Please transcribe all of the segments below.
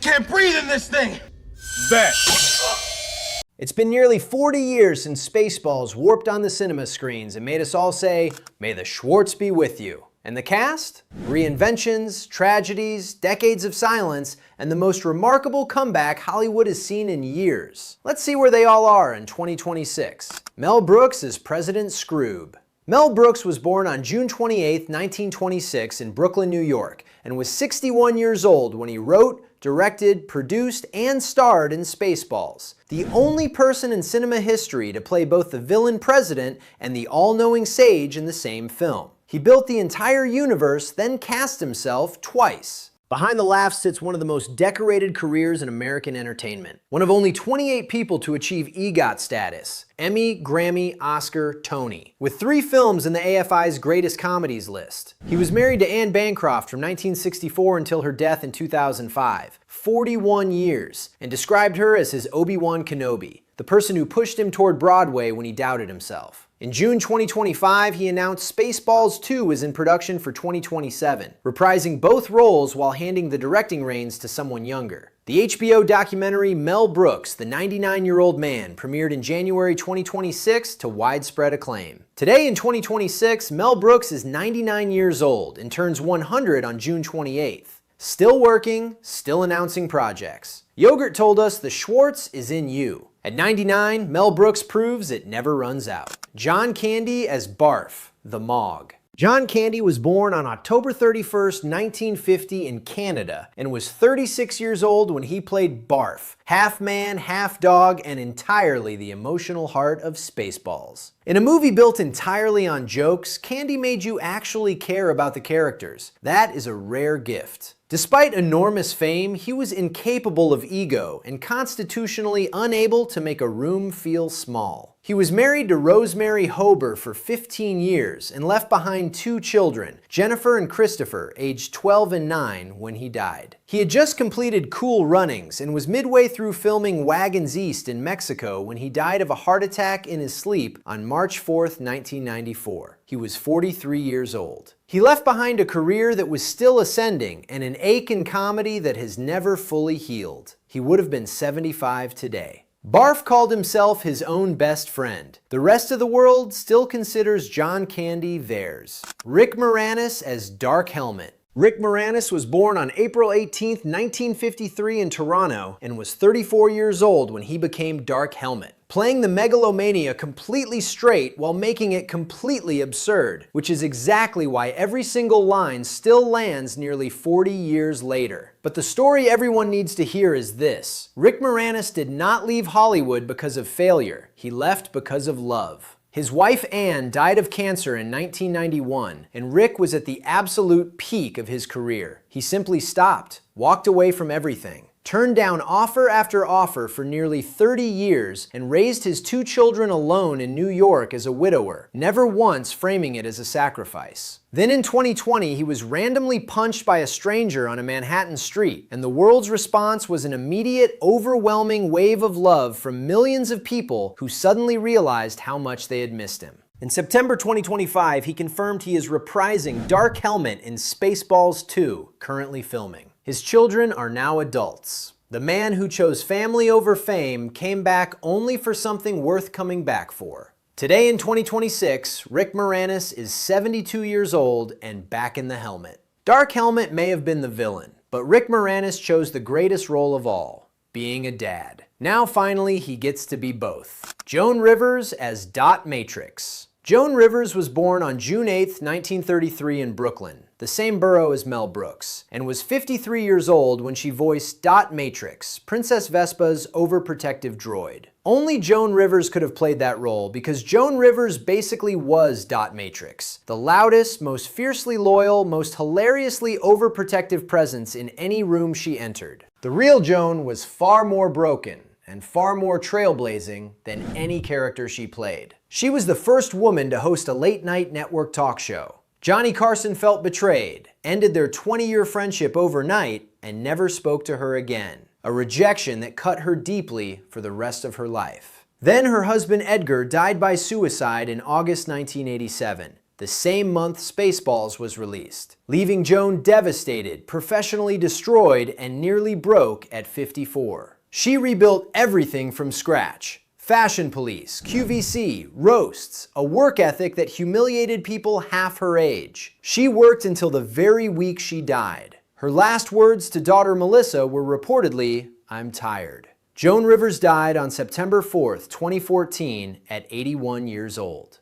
can't breathe in this thing! Bet. It's been nearly 40 years since Spaceballs warped on the cinema screens and made us all say, "May the Schwartz be with you." And the cast? Reinventions, tragedies, decades of silence, and the most remarkable comeback Hollywood has seen in years. Let's see where they all are in 2026. Mel Brooks is President Scroob. Mel Brooks was born on June 28, 1926 in Brooklyn, New York, and was 61 years old when he wrote, directed, produced, and starred in Spaceballs. The only person in cinema history to play both the villain president and the all-knowing sage in the same film. He built the entire universe, then cast himself twice. Behind the laughs sits one of the most decorated careers in American entertainment. One of only 28 people to achieve EGOT status. Emmy, Grammy, Oscar, Tony. With 3 films in the AFI's Greatest Comedies list. He was married to Anne Bancroft from 1964 until her death in 2005. 41 years. And described her as his Obi-Wan Kenobi. The person who pushed him toward Broadway when he doubted himself. In June 2025, he announced Spaceballs 2 is in production for 2027, reprising both roles while handing the directing reins to someone younger. The HBO documentary Mel Brooks, the 99-year-old man, premiered in January 2026 to widespread acclaim. Today in 2026, Mel Brooks is 99 years old and turns 100 on June 28th. Still working, still announcing projects. Yogurt told us the Schwartz is in you. At 99, Mel Brooks proves it never runs out. John Candy as Barf, the Mog. John Candy was born on October 31st, 1950 in Canada and was 36 years old when he played Barf, half man, half dog, and entirely the emotional heart of Spaceballs. In a movie built entirely on jokes, Candy made you actually care about the characters. That is a rare gift. Despite enormous fame, he was incapable of ego and constitutionally unable to make a room feel small. He was married to Rosemary Hober for 15 years and left behind 2 children, Jennifer and Christopher, aged 12 and 9, when he died. He had just completed Cool Runnings and was midway through filming Wagons East in Mexico when he died of a heart attack in his sleep on March 4th, 1994. He was 43 years old. He left behind a career that was still ascending and an ache in comedy that has never fully healed. He would have been 75 today. Barf called himself his own best friend. The rest of the world still considers John Candy theirs. Rick Moranis as Dark Helmet. Rick Moranis was born on April 18, 1953 in Toronto and was 34 years old when he became Dark Helmet, playing the megalomania completely straight while making it completely absurd, which is exactly why every single line still lands nearly 40 years later. But the story everyone needs to hear is this. Rick Moranis did not leave Hollywood because of failure. He left because of love. His wife Anne died of cancer in 1991, and Rick was at the absolute peak of his career. He simply stopped, walked away from everything, turned down offer after offer for nearly 30 years, and raised his 2 children alone in New York as a widower, never once framing it as a sacrifice. Then in 2020, he was randomly punched by a stranger on a Manhattan street, and the world's response was an immediate, overwhelming wave of love from millions of people who suddenly realized how much they had missed him. In September 2025, he confirmed he is reprising Dark Helmet in Spaceballs 2, currently filming. His children are now adults. The man who chose family over fame came back only for something worth coming back for. Today in 2026, Rick Moranis is 72 years old and back in the helmet. Dark Helmet may have been the villain, but Rick Moranis chose the greatest role of all, being a dad. Now finally, he gets to be both. Joan Rivers as Dot Matrix. Joan Rivers was born on June 8, 1933 in Brooklyn, the same borough as Mel Brooks, and was 53 years old when she voiced Dot Matrix, Princess Vespa's overprotective droid. Only Joan Rivers could have played that role because Joan Rivers basically was Dot Matrix, the loudest, most fiercely loyal, most hilariously overprotective presence in any room she entered. The real Joan was far more broken and far more trailblazing than any character she played. She was the first woman to host a late-night network talk show. Johnny Carson felt betrayed, ended their 20-year friendship overnight, and never spoke to her again. A rejection that cut her deeply for the rest of her life. Then her husband Edgar died by suicide in August 1987. the same month Spaceballs was released, leaving Joan devastated, professionally destroyed, and nearly broke at 54. She rebuilt everything from scratch. Fashion police, QVC, roasts, a work ethic that humiliated people half her age. She worked until the very week she died. Her last words to daughter Melissa were reportedly, "I'm tired." Joan Rivers died on September 4th, 2014 at 81 years old.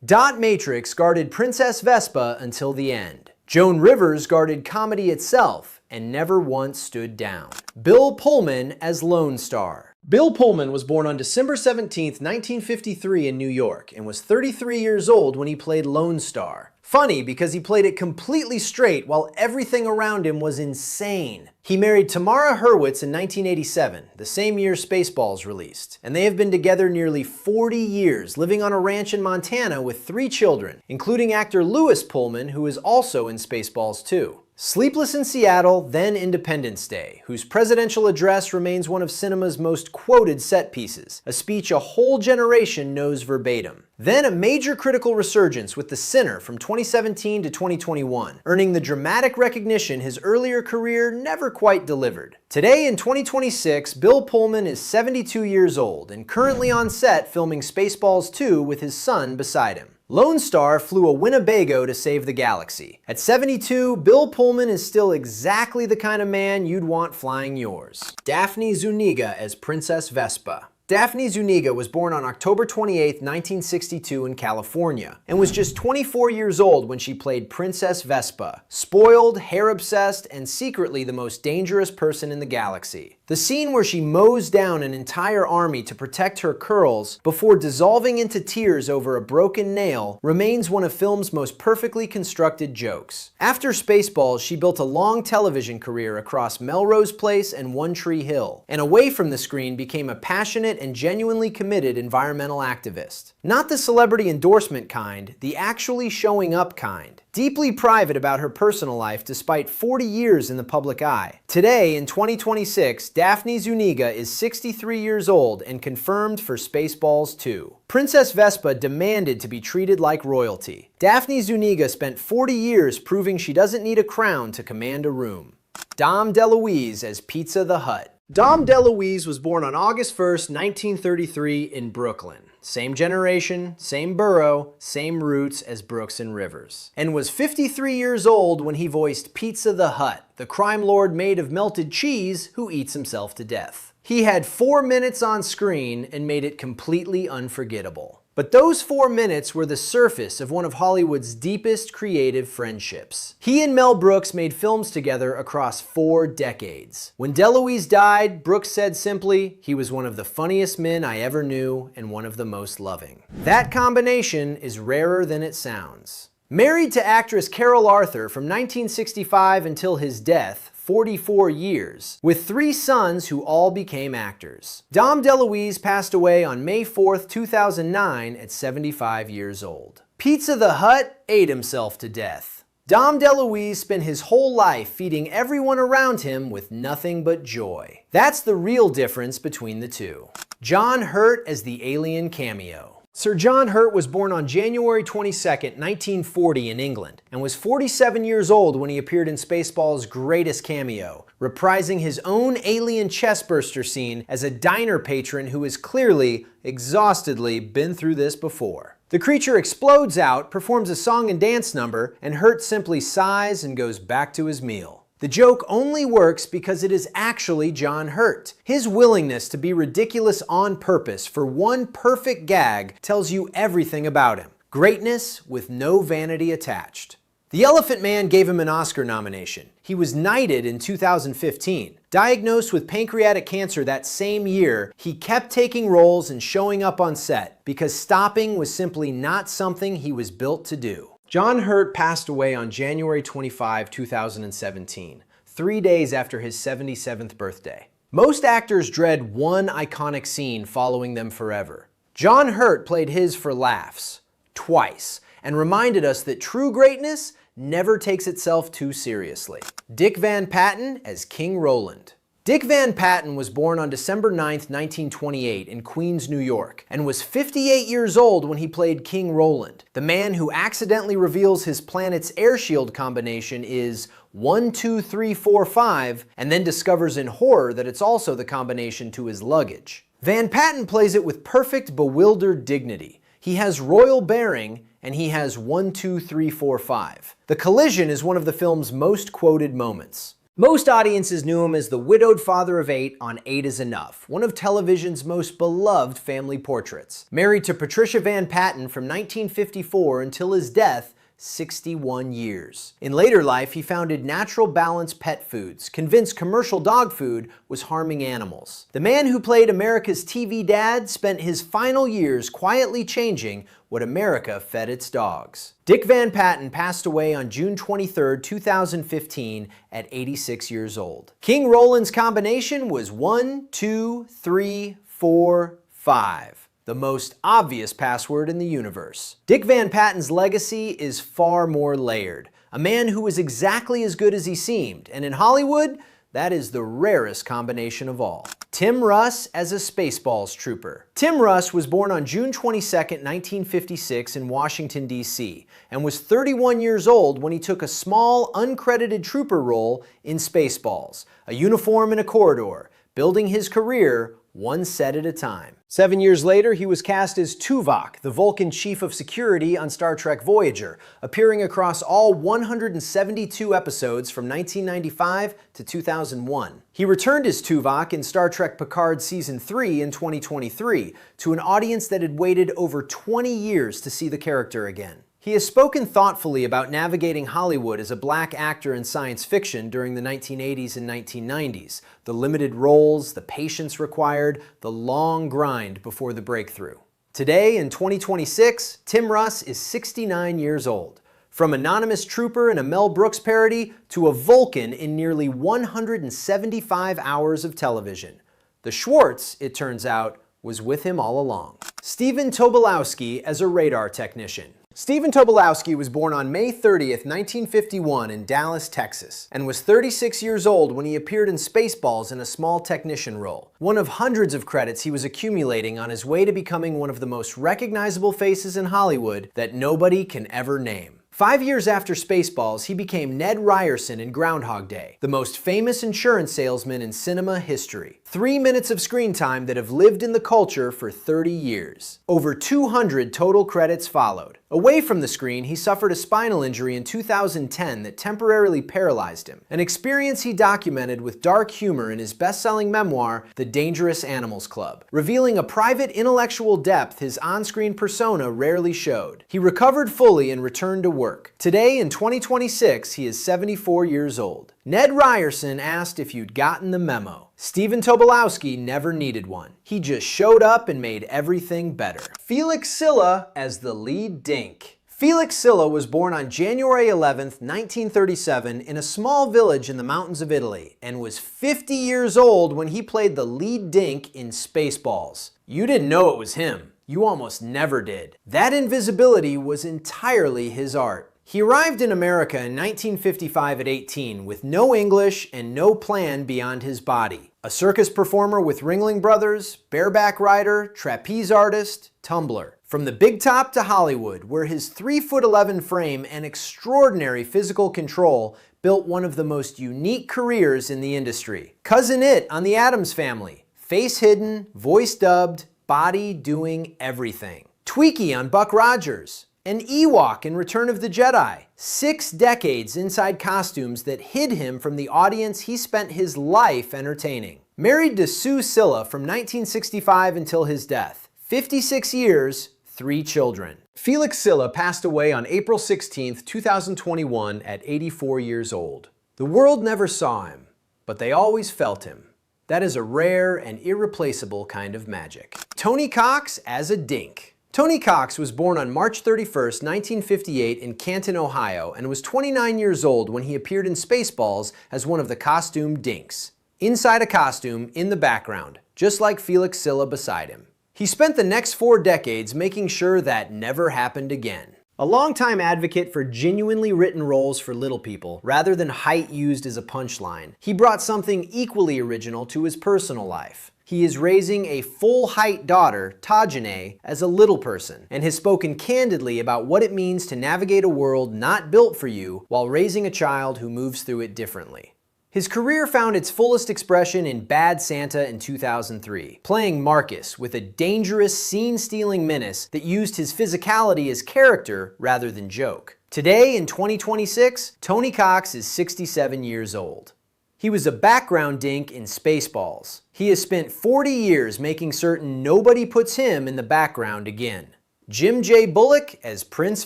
Dot Matrix guarded Princess Vespa until the end. Joan Rivers guarded comedy itself and never once stood down. Bill Pullman as Lone Starr. Bill Pullman was born on December 17, 1953 in New York and was 33 years old when he played Lone Starr. Funny because he played it completely straight while everything around him was insane. He married Tamara Hurwitz in 1987, the same year Spaceballs released, and they have been together nearly 40 years, living on a ranch in Montana with 3 children, including actor Lewis Pullman, who is also in Spaceballs 2. Sleepless in Seattle, then Independence Day, whose presidential address remains one of cinema's most quoted set pieces, a speech a whole generation knows verbatim. Then a major critical resurgence with The Sinner from 2017 to 2021, earning the dramatic recognition his earlier career never quite delivered. Today in 2026, Bill Pullman is 72 years old and currently on set filming Spaceballs 2 with his son beside him. Lone Starr flew a Winnebago to save the galaxy. At 72, Bill Pullman is still exactly the kind of man you'd want flying yours. Daphne Zuniga as Princess Vespa. Daphne Zuniga was born on October 28, 1962 in California, and was just 24 years old when she played Princess Vespa, spoiled, hair-obsessed, and secretly the most dangerous person in the galaxy. The scene where she mows down an entire army to protect her curls before dissolving into tears over a broken nail remains one of film's most perfectly constructed jokes. After Spaceballs, she built a long television career across Melrose Place and One Tree Hill, and away from the screen became a passionate and genuinely committed environmental activist. Not the celebrity endorsement kind, the actually showing up kind. Deeply private about her personal life despite 40 years in the public eye. Today, in 2026, Daphne Zuniga is 63 years old and confirmed for Spaceballs 2. Princess Vespa demanded to be treated like royalty. Daphne Zuniga spent 40 years proving she doesn't need a crown to command a room. Dom DeLuise as Pizza the Hut. Dom DeLuise was born on August 1st, 1933 in Brooklyn. Same generation, same borough, same roots as Brooks and Rivers. And was 53 years old when he voiced Pizza the Hut, the crime lord made of melted cheese who eats himself to death. He had 4 minutes on screen and made it completely unforgettable. But those 4 minutes were the surface of one of Hollywood's deepest creative friendships. He and Mel Brooks made films together across 4 decades. When DeLuise died, Brooks said simply, "He was one of the funniest men I ever knew and one of the most loving." That combination is rarer than it sounds. Married to actress Carol Arthur from 1965 until his death, 44 years, with 3 sons who all became actors. Dom DeLuise passed away on May 4th, 2009 at 75 years old. Pizza the Hut ate himself to death. Dom DeLuise spent his whole life feeding everyone around him with nothing but joy. That's the real difference between the two. John Hurt as the alien cameo. Sir John Hurt was born on January 22, 1940 in England, and was 47 years old when he appeared in Spaceballs' greatest cameo, reprising his own alien chestburster scene as a diner patron who has clearly, exhaustedly been through this before. The creature explodes out, performs a song and dance number, and Hurt simply sighs and goes back to his meal. The joke only works because it is actually John Hurt. His willingness to be ridiculous on purpose for one perfect gag tells you everything about him. Greatness with no vanity attached. The Elephant Man gave him an Oscar nomination. He was knighted in 2015. Diagnosed with pancreatic cancer that same year, he kept taking roles and showing up on set because stopping was simply not something he was built to do. John Hurt passed away on January 25, 2017, 3 days after his 77th birthday. Most actors dread one iconic scene following them forever. John Hurt played his for laughs, twice, and reminded us that true greatness never takes itself too seriously. Dick Van Patten as King Roland. Dick Van Patten was born on December 9, 1928 in Queens, New York, and was 58 years old when he played King Roland. The man who accidentally reveals his planet's air shield combination is 1, 2, 3, 4, 5, and then discovers in horror that it's also the combination to his luggage. Van Patten plays it with perfect, bewildered dignity. He has royal bearing, and he has 1, 2, 3, 4, 5. The collision is one of the film's most quoted moments. Most audiences knew him as the widowed father of 8 on 8 is Enough, one of television's most beloved family portraits. Married to Patricia Van Patten from 1954 until his death, 61 years. In later life, he founded Natural Balance Pet Foods, convinced commercial dog food was harming animals. The man who played America's TV dad spent his final years quietly changing what America fed its dogs. Dick Van Patten passed away on June 23, 2015 at 86 years old. King Roland's combination was 1, 2, 3, 4, 5. The most obvious password in the universe. Dick Van Patten's legacy is far more layered. A man who was exactly as good as he seemed, and in Hollywood, that is the rarest combination of all. Tim Russ as a Spaceballs trooper. Tim Russ was born on June 22, 1956 in Washington, D.C., and was 31 years old when he took a small, uncredited trooper role in Spaceballs, a uniform in a corridor, building his career one set at a time. 7 years later, he was cast as Tuvok, the Vulcan chief of security on Star Trek Voyager, appearing across all 172 episodes from 1995 to 2001. He returned as Tuvok in Star Trek Picard Season 3 in 2023 to an audience that had waited over 20 years to see the character again. He has spoken thoughtfully about navigating Hollywood as a black actor in science fiction during the 1980s and 1990s, the limited roles, the patience required, the long grind before the breakthrough. Today, in 2026, Tim Russ is 69 years old. From anonymous trooper in a Mel Brooks parody to a Vulcan in nearly 175 hours of television. The Schwartz, it turns out, was with him all along. Stephen Tobolowsky as a radar technician. Stephen Tobolowsky was born on May 30th, 1951 in Dallas, Texas, and was 36 years old when he appeared in Spaceballs in a small technician role. One of hundreds of credits he was accumulating on his way to becoming one of the most recognizable faces in Hollywood that nobody can ever name. 5 years after Spaceballs, he became Ned Ryerson in Groundhog Day, the most famous insurance salesman in cinema history. 3 minutes of screen time that have lived in the culture for 30 years. Over 200 total credits followed. Away from the screen, he suffered a spinal injury in 2010 that temporarily paralyzed him, an experience he documented with dark humor in his best-selling memoir, The Dangerous Animals Club, revealing a private intellectual depth his on-screen persona rarely showed. He recovered fully and returned to work. Today, in 2026, he is 74 years old. Ned Ryerson asked if you'd gotten the memo. Stephen Tobolowsky never needed one. He just showed up and made everything better. Felix Silla as the lead dink. Felix Silla was born on January 11th, 1937 in a small village in the mountains of Italy and was 50 years old when he played the lead dink in Spaceballs. You didn't know it was him. You almost never did. That invisibility was entirely his art. He arrived in America in 1955 at 18 with no English and no plan beyond his body. A circus performer with Ringling Brothers, bareback rider, trapeze artist, tumbler. From the big top to Hollywood, where his 3'11" frame and extraordinary physical control built one of the most unique careers in the industry. Cousin It on The Addams Family. Face hidden, voice dubbed, body doing everything. Tweaky on Buck Rogers. An Ewok in Return of the Jedi. 6 decades inside costumes that hid him from the audience he spent his life entertaining. Married to Sue Silla from 1965 until his death. 56 years, 3 children. Felix Silla passed away on April 16, 2021 at 84 years old. The world never saw him, but they always felt him. That is a rare and irreplaceable kind of magic. Tony Cox as a dink. Tony Cox was born on March 31, 1958 in Canton, Ohio, and was 29 years old when he appeared in Spaceballs as one of the costume dinks. Inside a costume, in the background, just like Felix Silla beside him. He spent the next 4 decades making sure that never happened again. A longtime advocate for genuinely written roles for little people, rather than height used as a punchline, he brought something equally original to his personal life. He is raising a full-height daughter, Tajane, as a little person, and has spoken candidly about what it means to navigate a world not built for you while raising a child who moves through it differently. His career found its fullest expression in Bad Santa in 2003, playing Marcus with a dangerous, scene-stealing menace that used his physicality as character rather than joke. Today, in 2026, Tony Cox is 67 years old. He was a background dink in Spaceballs. He has spent 40 years making certain nobody puts him in the background again. Jim J. Bullock as Prince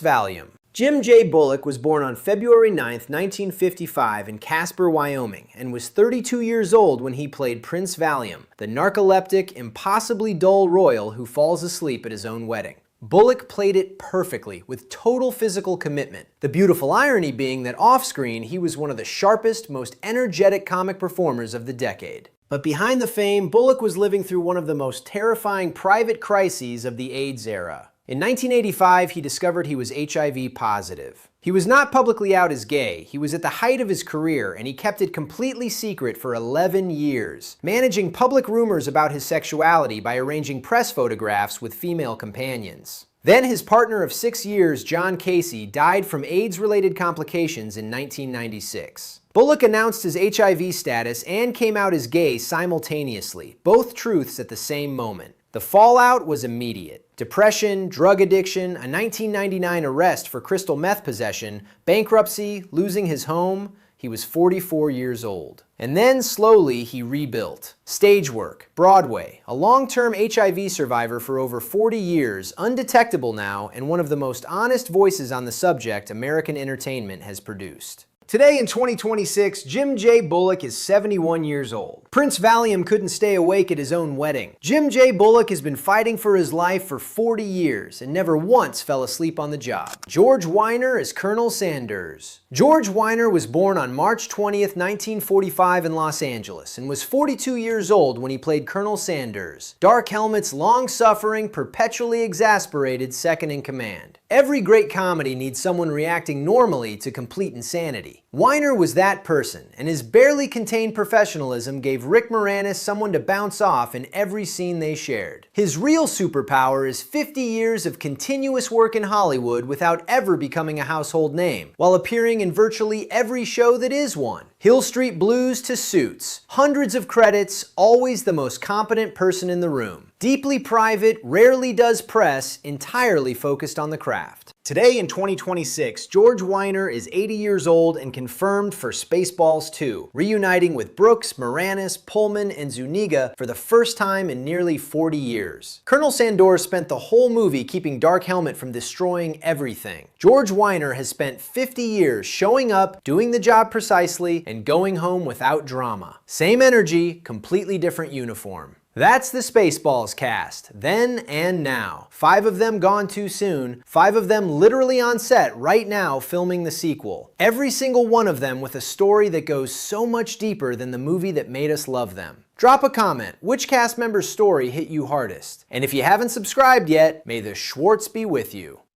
Valium. Jim J. Bullock was born on February 9, 1955 in Casper, Wyoming, and was 32 years old when he played Prince Valium, the narcoleptic, impossibly dull royal who falls asleep at his own wedding. Bullock played it perfectly, with total physical commitment. The beautiful irony being that off-screen, he was one of the sharpest, most energetic comic performers of the decade. But behind the fame, Bullock was living through one of the most terrifying private crises of the AIDS era. In 1985, he discovered he was HIV positive. He was not publicly out as gay. He was at the height of his career, and he kept it completely secret for 11 years, managing public rumors about his sexuality by arranging press photographs with female companions. Then his partner of 6 years, John Casey, died from AIDS-related complications in 1996. Bullock announced his HIV status and came out as gay simultaneously, both truths at the same moment. The fallout was immediate. Depression, drug addiction, a 1999 arrest for crystal meth possession, bankruptcy, losing his home. He was 44 years old. And then slowly he rebuilt. Stage work, Broadway, a long-term HIV survivor for over 40 years, undetectable now, and one of the most honest voices on the subject American entertainment has produced. Today in 2026, Jim J. Bullock is 71 years old. Prince Valium couldn't stay awake at his own wedding. Jim J. Bullock has been fighting for his life for 40 years and never once fell asleep on the job. George Weiner is Colonel Sanders. George Weiner was born on March 20th, 1945 in Los Angeles and was 42 years old when he played Colonel Sanders, Dark Helmet's long-suffering, perpetually exasperated second-in-command. Every great comedy needs someone reacting normally to complete insanity. Weiner was that person, and his barely contained professionalism gave Rick Moranis someone to bounce off in every scene they shared. His real superpower is 50 years of continuous work in Hollywood without ever becoming a household name, while appearing in virtually every show that is one. Hill Street Blues to Suits. Hundreds of credits, always the most competent person in the room. Deeply private, rarely does press, entirely focused on the craft. Today in 2026, George Weiner is 80 years old and confirmed for Spaceballs 2, reuniting with Brooks, Moranis, Pullman, and Zuniga for the first time in nearly 40 years. Colonel Sanders spent the whole movie keeping Dark Helmet from destroying everything. George Weiner has spent 50 years showing up, doing the job precisely, and going home without drama. Same energy, completely different uniform. That's the Spaceballs cast, then and now. 5 of them gone too soon, 5 of them literally on set right now filming the sequel. Every single one of them with a story that goes so much deeper than the movie that made us love them. Drop a comment, which cast member's story hit you hardest? And if you haven't subscribed yet, may the Schwartz be with you.